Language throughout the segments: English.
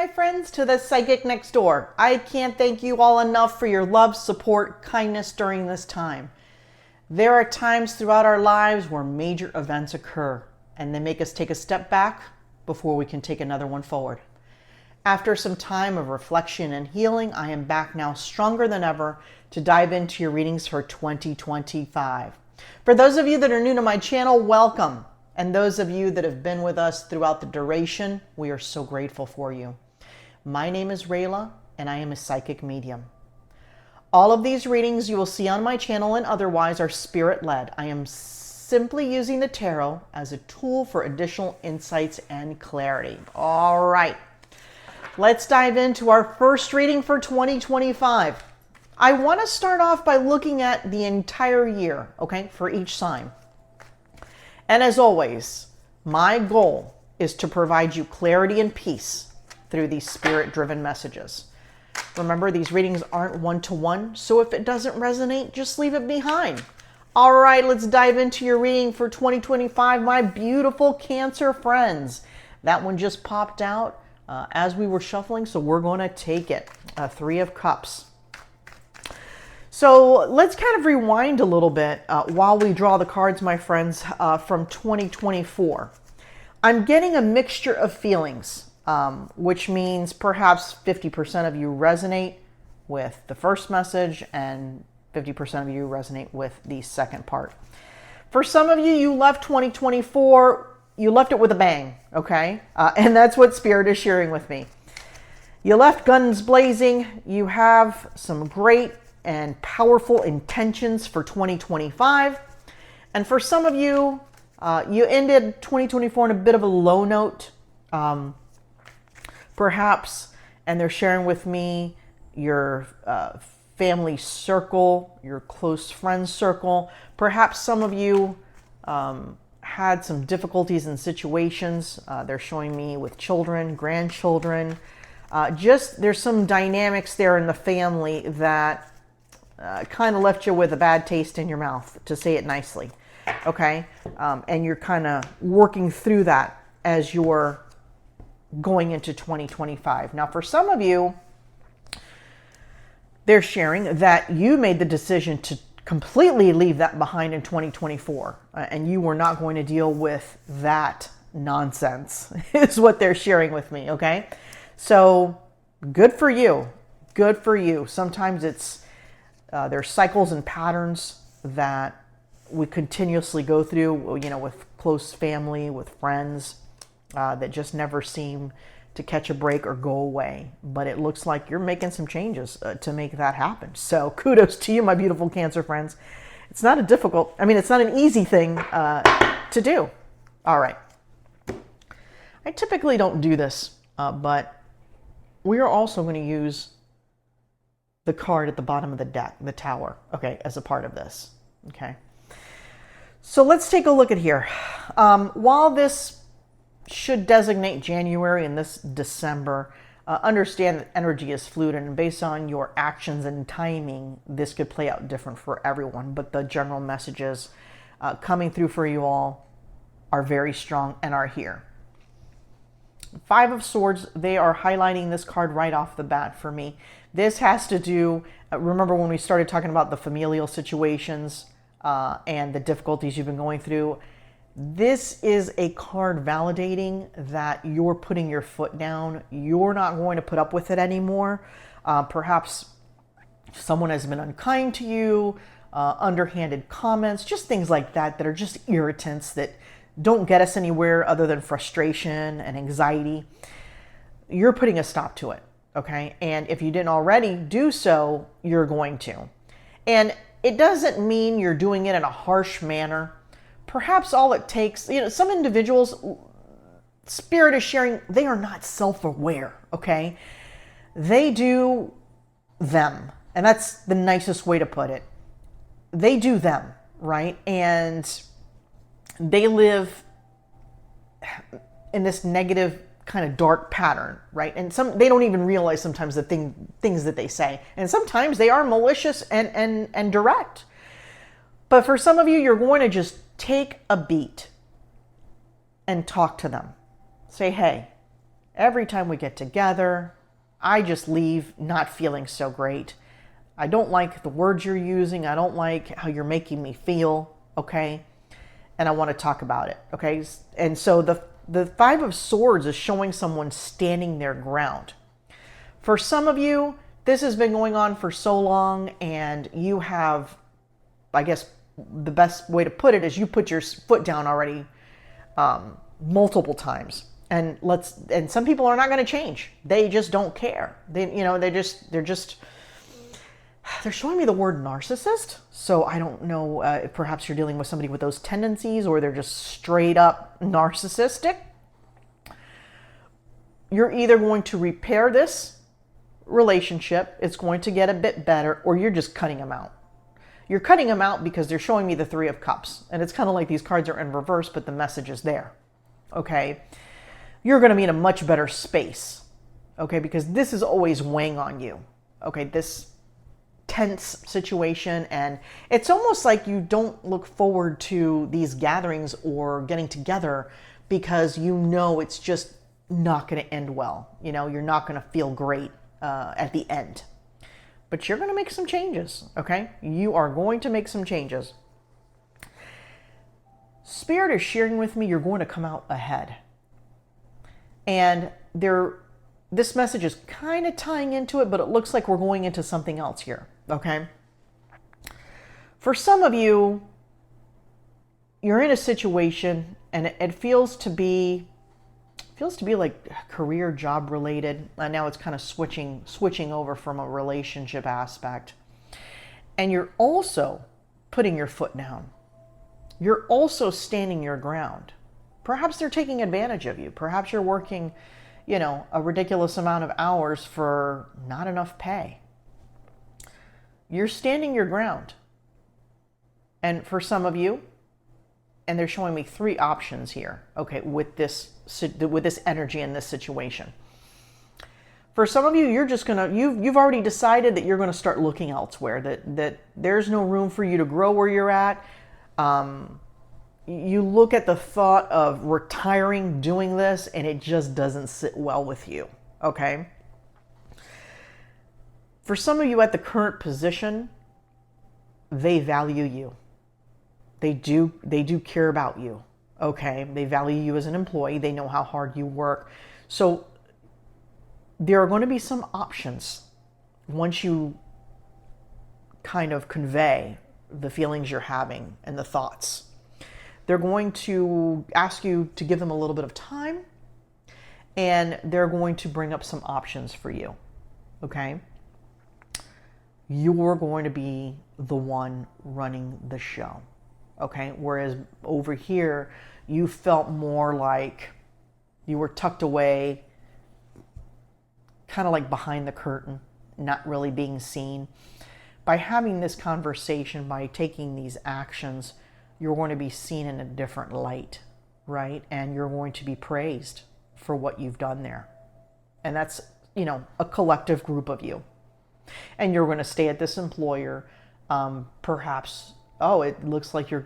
friends, to the Psychic Next Door. I can't thank you all enough for your love, support, kindness during this time. There are times throughout our lives where major events occur and they make us take a step back before we can take another one forward. After some time of reflection and healing, I am back now stronger than ever to dive into your readings for 2025. For those of you that are new to my channel, welcome. And those of you that have been with us throughout the duration, we are so grateful for you. My name is Rayla, and I am a psychic medium. All of these readings you will see on my channel and otherwise are spirit-led. I am simply using the tarot as a tool for additional insights and clarity. All right, let's dive into our first reading for 2025. I want to start off by looking at the entire year, okay, for each sign. And as always, my goal is to provide you clarity and peace through these spirit-driven messages. Remember, these readings aren't one-to-one, so if it doesn't resonate, just leave it behind. All right, let's dive into your reading for 2025, my beautiful Cancer friends. That one just popped out as we were shuffling, so we're going to take it. Three of Cups. So let's kind of rewind a little bit while we draw the cards, my friends, from 2024. I'm getting a mixture of feelings, which means perhaps 50% of you resonate with the first message and 50% of you resonate with the second part. For some of you, you left 2024, you left it with a bang, okay? And that's what Spirit is sharing with me. You left guns blazing. You have some great and powerful intentions for 2025. And for some of you, you ended 2024 on a bit of a low note, perhaps, and they're sharing with me your family circle, your close friends circle. Perhaps some of you had some difficulties in situations. They're showing me with children, grandchildren. There's some dynamics there in the family that kind of left you with a bad taste in your mouth, to say it nicely, okay? And you're kind of working through that as you're going into 2025. Now, for some of you, they're sharing that you made the decision to completely leave that behind in 2024, and you were not going to deal with that nonsense, is what they're sharing with me, okay? So, good for you. Good for you. Sometimes there's cycles and patterns that we continuously go through, you know, with close family, with friends, that just never seem to catch a break or go away. But it looks like you're making some changes to make that happen. So kudos to you, my beautiful Cancer friends. It's not it's not an easy thing to do. All right. I typically don't do this, but we are also going to use the card at the bottom of the deck, the Tower, okay, as a part of this, okay? So let's take a look at here. While this should designate January and this December, understand that energy is fluid, and based on your actions and timing, this could play out different for everyone, but the general messages coming through for you all are very strong and are here. Five of Swords, they are highlighting this card right off the bat for me. This has to do, remember when we started talking about the familial situations and the difficulties you've been going through? This is a card validating that you're putting your foot down. You're not going to put up with it anymore. Perhaps someone has been unkind to you, underhanded comments, just things like that are just irritants that don't get us anywhere other than frustration and anxiety. You're putting a stop to it, okay? And if you didn't already do so, you're going to. And it doesn't mean you're doing it in a harsh manner. Perhaps all it takes, you know, some individuals, Spirit is sharing, they are not self-aware, okay? They do them. And that's the nicest way to put it. They do them, right? And they live in this negative kind of dark pattern, right? And they don't even realize sometimes the things that they say. And sometimes they are malicious and direct. But for some of you, you're going to just take a beat and talk to them. Say, hey, Every time we get together, I just leave not feeling so great. I don't like the words you're using. I don't like how you're making me feel, okay? And I want to talk about it, okay? And so the Five of Swords is showing someone standing their ground. For some of you, this has been going on for so long, and you have, I guess the best way to put it is you put your foot down already multiple times. And some people are not going to change. They just don't care. They're showing me the word narcissist. So I don't know if perhaps you're dealing with somebody with those tendencies, or they're just straight up narcissistic. You're either going to repair this relationship, it's going to get a bit better, or you're just cutting them out. You're cutting them out because they're showing me the Three of Cups. And it's kind of like these cards are in reverse, but the message is there. Okay? You're going to be in a much better space. Okay? Because this is always weighing on you. Okay? This tense situation, and it's almost like you don't look forward to these gatherings or getting together because you know it's just not going to end well. You know, you're not going to feel great at the end. But you're going to make some changes, okay? You are going to make some changes. Spirit is sharing with me you're going to come out ahead. And this message is kind of tying into it, but it looks like we're going into something else here, okay? For some of you, you're in a situation and it feels to be like career, job related. And now it's kind of switching over from a relationship aspect. And you're also putting your foot down. You're also standing your ground. Perhaps they're taking advantage of you. Perhaps you're working, a ridiculous amount of hours for not enough pay. You're standing your ground. And for some of you, and they're showing me three options here, okay, with this energy in this situation. For some of you, you're just you've already decided that you're gonna start looking elsewhere, that there's no room for you to grow where you're at. You look at the thought of retiring doing this, and it just doesn't sit well with you, okay? For some of you at the current position, they value you. They do care about you, okay? They value you as an employee. They know how hard you work. So there are going to be some options once you kind of convey the feelings you're having and the thoughts. They're going to ask you to give them a little bit of time, and they're going to bring up some options for you, okay? You're going to be the one running the show. Okay, whereas over here, you felt more like you were tucked away, kind of like behind the curtain, not really being seen. By having this conversation, by taking these actions, you're going to be seen in a different light, right? And you're going to be praised for what you've done there. And that's, a collective group of you. And you're going to stay at this employer, perhaps. Oh, it looks like you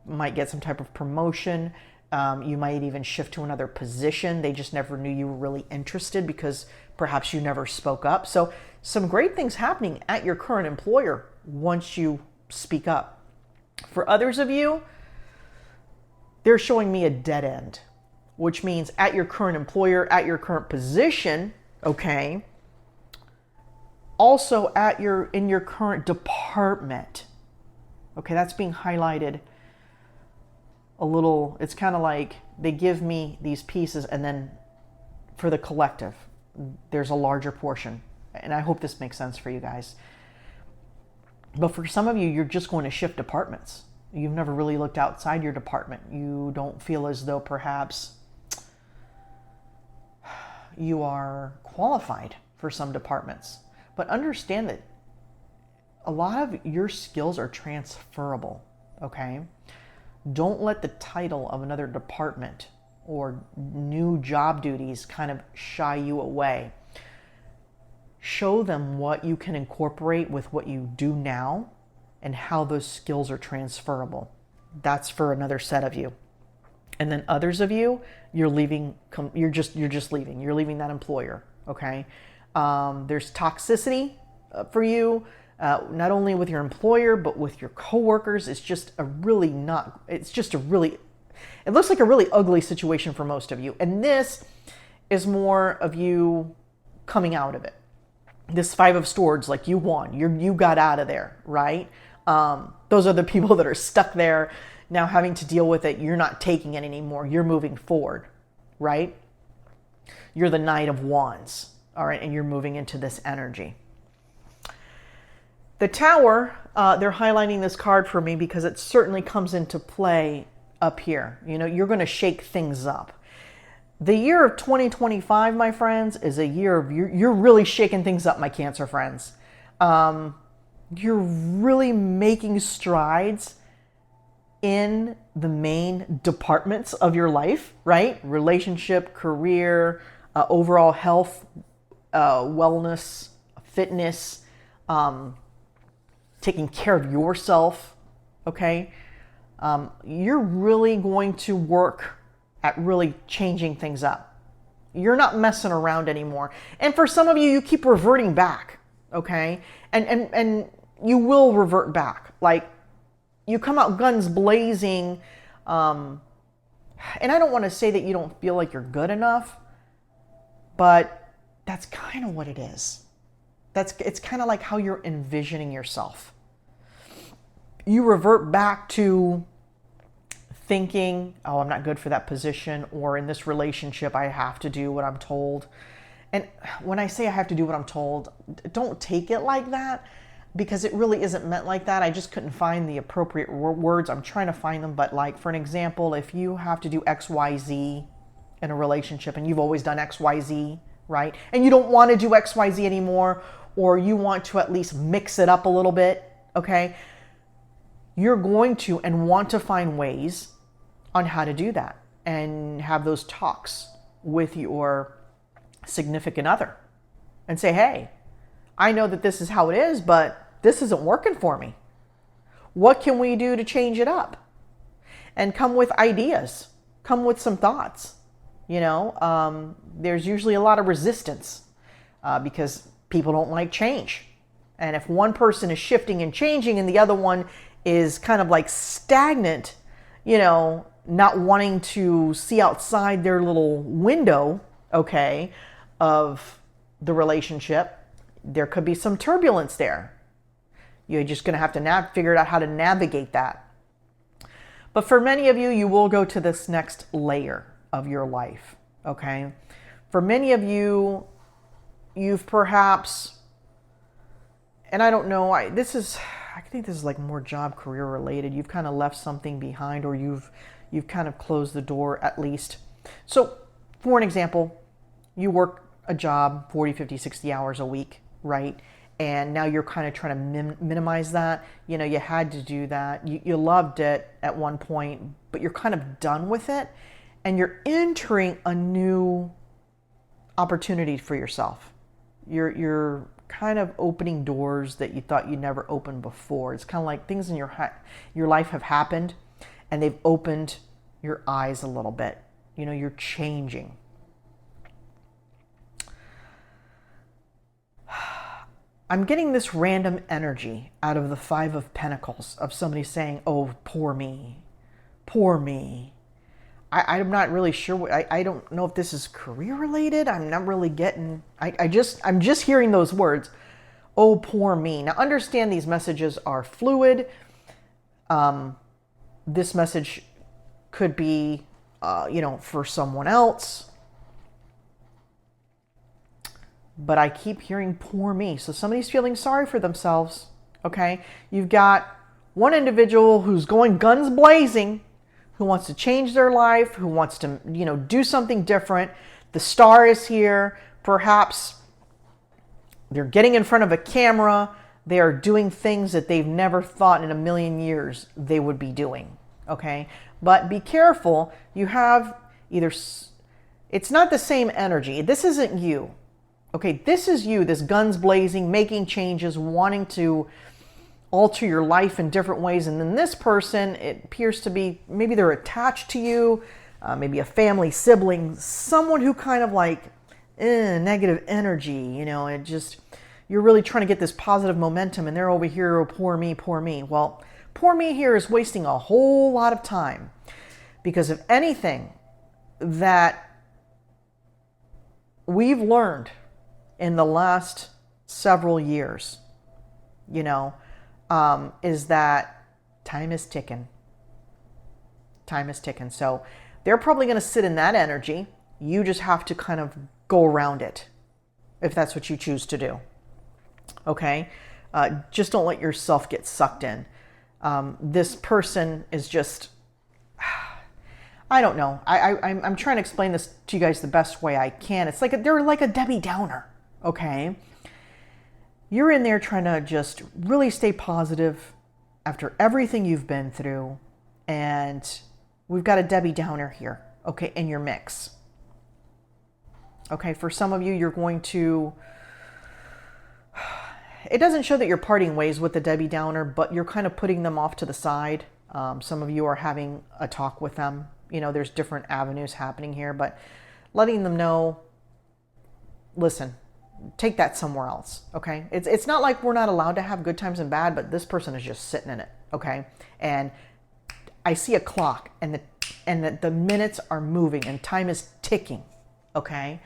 might get some type of promotion. You might even shift to another position. They just never knew you were really interested because perhaps you never spoke up. So some great things happening at your current employer once you speak up. For others of you, they're showing me a dead end, which means at your current employer, at your current position, okay, also in your current department. Okay, that's being highlighted a little. It's kind of like they give me these pieces, and then for the collective, there's a larger portion. And I hope this makes sense for you guys. But for some of you, you're just going to shift departments. You've never really looked outside your department. You don't feel as though perhaps you are qualified for some departments. But understand that a lot of your skills are transferable, okay? Don't let the title of another department or new job duties kind of shy you away. Show them what you can incorporate with what you do now and how those skills are transferable. That's for another set of you. And then others of you, you're leaving, you're just leaving. You're leaving that employer, okay? There's toxicity for you, not only with your employer, but with your coworkers. It's just a really not, it's just a really, it looks like a really ugly situation for most of you. And this is more of you coming out of it. This Five of Swords, like you won, you got out of there, right? Those are the people that are stuck there now having to deal with it. You're not taking it anymore. You're moving forward, right? You're the Knight of Wands, all right? And you're moving into this energy. The Tower, they're highlighting this card for me because it certainly comes into play up here. You know, you're going to shake things up. The year of 2025, my friends, is a year of you're really shaking things up, my Cancer friends. You're really making strides in the main departments of your life, right? Relationship, career, overall health, wellness, fitness, taking care of yourself, okay? You're really going to work at really changing things up. You're not messing around anymore. And for some of you, you keep reverting back, okay? And you will revert back. Like, you come out guns blazing, and I don't want to say that you don't feel like you're good enough, but that's kind of what it is. It's kind of like how you're envisioning yourself. You revert back to thinking, oh, I'm not good for that position, or in this relationship, I have to do what I'm told. And when I say I have to do what I'm told, don't take it like that, because it really isn't meant like that. I just couldn't find the appropriate words. I'm trying to find them, but like, for an example, if you have to do X, Y, Z in a relationship and you've always done X, Y, Z, right? And you don't want to do X, Y, Z anymore, or you want to at least mix it up a little bit, okay? You're going to and want to find ways on how to do that and have those talks with your significant other and say, hey, I know that this is how it is, but this isn't working for me. What can we do to change it up? And come with ideas, come with some thoughts. You know, there's usually a lot of resistance because people don't like change. And if one person is shifting and changing and the other one is kind of like stagnant, you know, not wanting to see outside their little window, okay, of the relationship, there could be some turbulence there. You're just going to have to figure out how to navigate that. But for many of you, you will go to this next layer of your life, okay? For many of you, you've perhaps, and I don't know, I think this is like more job career related. You've kind of left something behind, or you've kind of closed the door at least. So for an example, you work a job 40, 50, 60 hours a week, right? And now you're kind of trying to minimize that. You know, you had to do that. You loved it at one point, but you're kind of done with it. And you're entering a new opportunity for yourself. You're kind of opening doors that you thought you'd never opened before. It's kind of like things in your life have happened and they've opened your eyes a little bit. You know, you're changing. I'm getting this random energy out of the Five of Pentacles of somebody saying, oh, poor me, poor me. I'm not really sure. I don't know if this is career related. I'm not really getting, I'm just hearing those words. Oh, poor me. Now understand these messages are fluid. This message could be, you know, for someone else. But I keep hearing poor me. So somebody's feeling sorry for themselves, okay? You've got one individual who's going guns blazing, who wants to change their life, who wants to, you know, do something different. The star is here. Perhaps they're getting in front of a camera. They are doing things that they've never thought in a million years they would be doing, okay? But be careful. You have either, it's not the same energy. This isn't you. Okay, this is you, this guns blazing, making changes, wanting to alter your life in different ways. And then this person, it appears to be, maybe they're attached to you, maybe a family sibling, someone who kind of like negative energy, you know, it just, you're really trying to get this positive momentum and they're over here, oh, poor me, poor me. Well, poor me here is wasting a whole lot of time, because if anything that we've learned in the last several years, you know, is that time is ticking. Time is ticking. So they're probably going to sit in that energy. You just have to kind of go around it if that's what you choose to do. Okay? Just don't let yourself get sucked in. This person is just, I don't know. I'm trying to explain this to you guys the best way I can. It's like they're like a Debbie Downer. Okay? You're in there trying to just really stay positive after everything you've been through. And we've got a Debbie Downer here, okay, in your mix. Okay, for some of you, you're going to, it doesn't show that you're parting ways with the Debbie Downer, but you're kind of putting them off to the side. Some of you are having a talk with them. You know, there's different avenues happening here, but letting them know, listen, take that somewhere else, okay? It's not like we're not allowed to have good times and bad, but this person is just sitting in it, okay? And I see a clock, and the minutes are moving, and time is ticking, okay?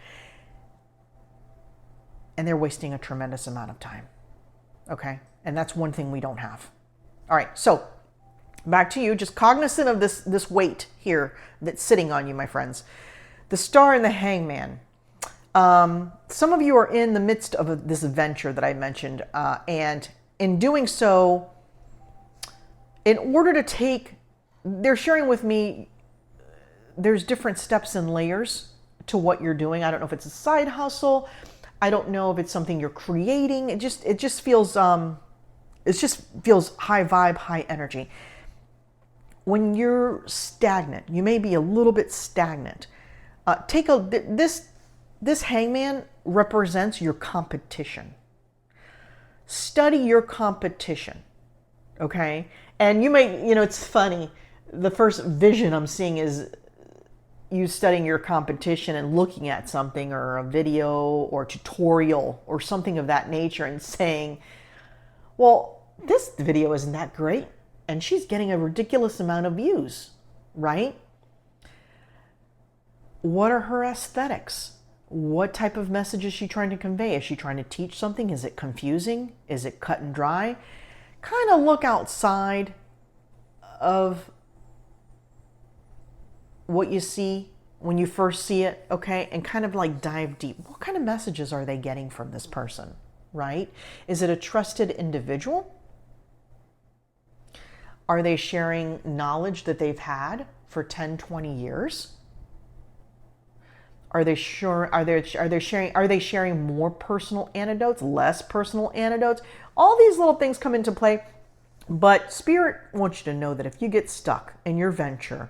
And they're wasting a tremendous amount of time, okay? And that's one thing we don't have. All right, so back to you, just cognizant of this weight here that's sitting on you, my friends. The Star and the Hangman. Some of you are in the midst of this adventure that I mentioned, and in doing so, in order to take, they're sharing with me, there's different steps and layers to what you're doing. I don't know if it's a side hustle. I don't know if it's something you're creating. It just feels high vibe, high energy. When you're stagnant, you may be a little bit stagnant. This hangman represents your competition. Study your competition, okay? And you may, you know, it's funny. The first vision I'm seeing is you studying your competition and looking at something or a video or tutorial or something of that nature and saying, well, this video isn't that great and she's getting a ridiculous amount of views, right? What are her aesthetics? What type of message is she trying to convey? Is she trying to teach something? Is it confusing? Is it cut and dry? Kind of look outside of what you see when you first see it, okay? And kind of like dive deep. What kind of messages are they getting from this person, right? Is it a trusted individual? Are they sharing knowledge that they've had for 10, 20 years? Are they sharing more personal anecdotes, less personal anecdotes? All these little things come into play. But Spirit wants you to know that if you get stuck in your venture,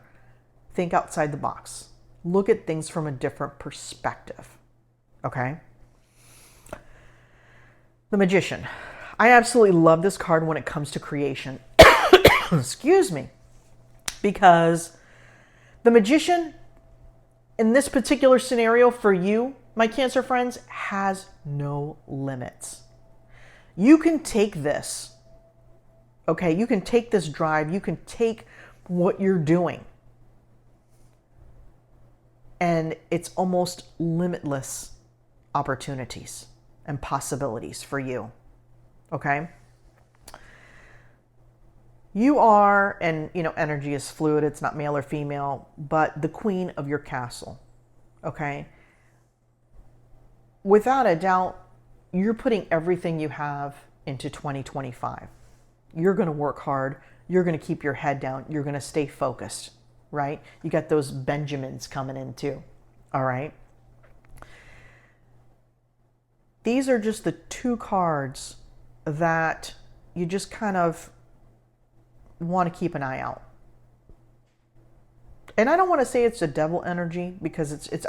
think outside the box. Look at things from a different perspective. Okay? The Magician. I absolutely love this card when it comes to creation. Excuse me. Because the Magician, in this particular scenario for you, my Cancer friends, has no limits. You can take this, okay? You can take this drive. You can take what you're doing. And it's almost limitless opportunities and possibilities for you, okay? You are, and you know, energy is fluid, it's not male or female, but the queen of your castle, okay? Without a doubt, you're putting everything you have into 2025. You're going to work hard. You're going to keep your head down. You're going to stay focused, right? You got those Benjamins coming in too, all right? These are just the two cards that you just kind of want to keep an eye out. And I don't want to say it's a devil energy because it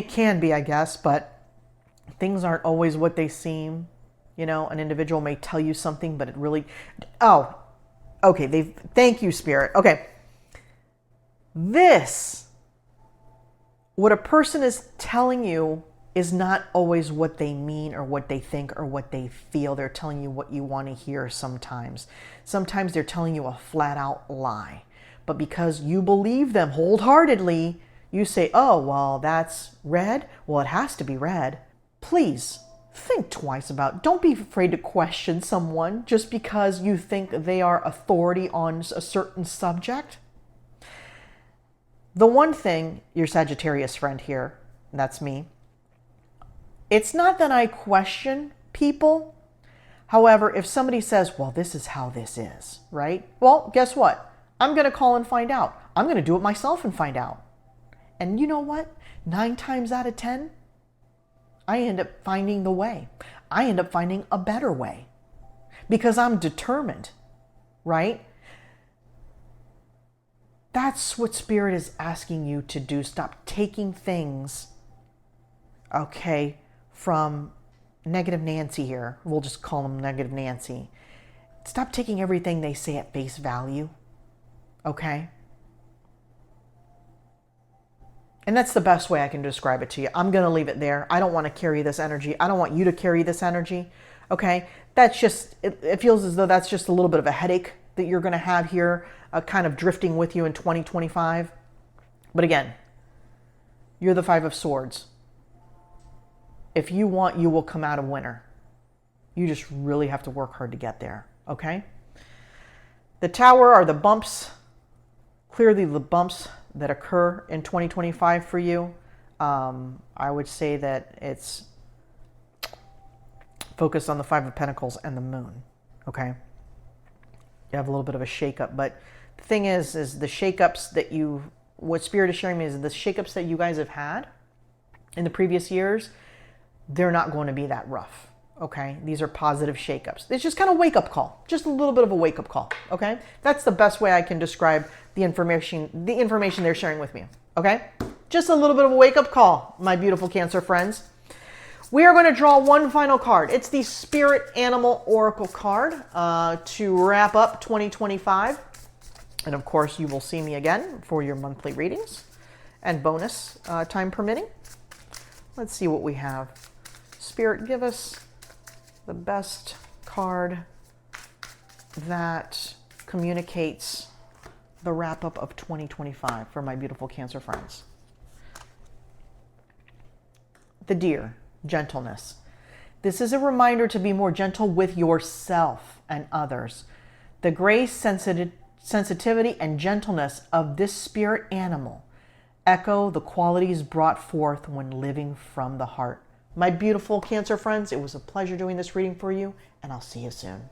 can be, I guess, but things aren't always what they seem. You know, an individual may tell you something, but it really, oh, okay, thank you, Spirit. Okay. What a person is telling you is not always what they mean or what they think or what they feel. They're telling you what you want to hear sometimes. Sometimes they're telling you a flat out lie. But because you believe them wholeheartedly, you say, oh, well, that's red. Well, it has to be red. Please think twice about it. Don't be afraid to question someone just because you think they are authority on a certain subject. The one thing, your Sagittarius friend here, that's me, it's not that I question people. However, if somebody says, well, this is how this is, right? Well, guess what? I'm going to call and find out. I'm going to do it myself and find out. And you know what? 9 times out of 10, I end up finding the way. I end up finding a better way because I'm determined, right? That's what Spirit is asking you to do. Stop taking things, okay, from Negative Nancy here. We'll just call them Negative Nancy. Stop taking everything they say at face value, okay? And that's the best way I can describe it to you. I'm going to leave it there. I don't want to carry this energy. I don't want you to carry this energy, okay? That's just, it feels as though that's just a little bit of a headache that you're going to have here, kind of drifting with you in 2025. But again, you're the 5 of Swords. If you want, you will come out a winner. You just really have to work hard to get there, okay? The Tower are the bumps, clearly the bumps that occur in 2025 for you. I would say that it's focused on the 5 of Pentacles and the Moon, okay? You have a little bit of a shakeup, but the thing is the shakeups that what Spirit is sharing me is the shakeups that you guys have had in the previous years, they're not going to be that rough, okay? These are positive shakeups. It's just kind of wake-up call, just a little bit of a wake-up call, okay? That's the best way I can describe the information they're sharing with me, okay? Just a little bit of a wake-up call, my beautiful Cancer friends. We are going to draw one final card. It's the Spirit Animal Oracle card to wrap up 2025. And of course, you will see me again for your monthly readings and bonus time permitting. Let's see what we have. Spirit, give us the best card that communicates the wrap-up of 2025 for my beautiful Cancer friends. The Deer. Gentleness. This is a reminder to be more gentle with yourself and others. The grace, sensitivity, and gentleness of this spirit animal echo the qualities brought forth when living from the heart. My beautiful Cancer friends, it was a pleasure doing this reading for you, and I'll see you soon.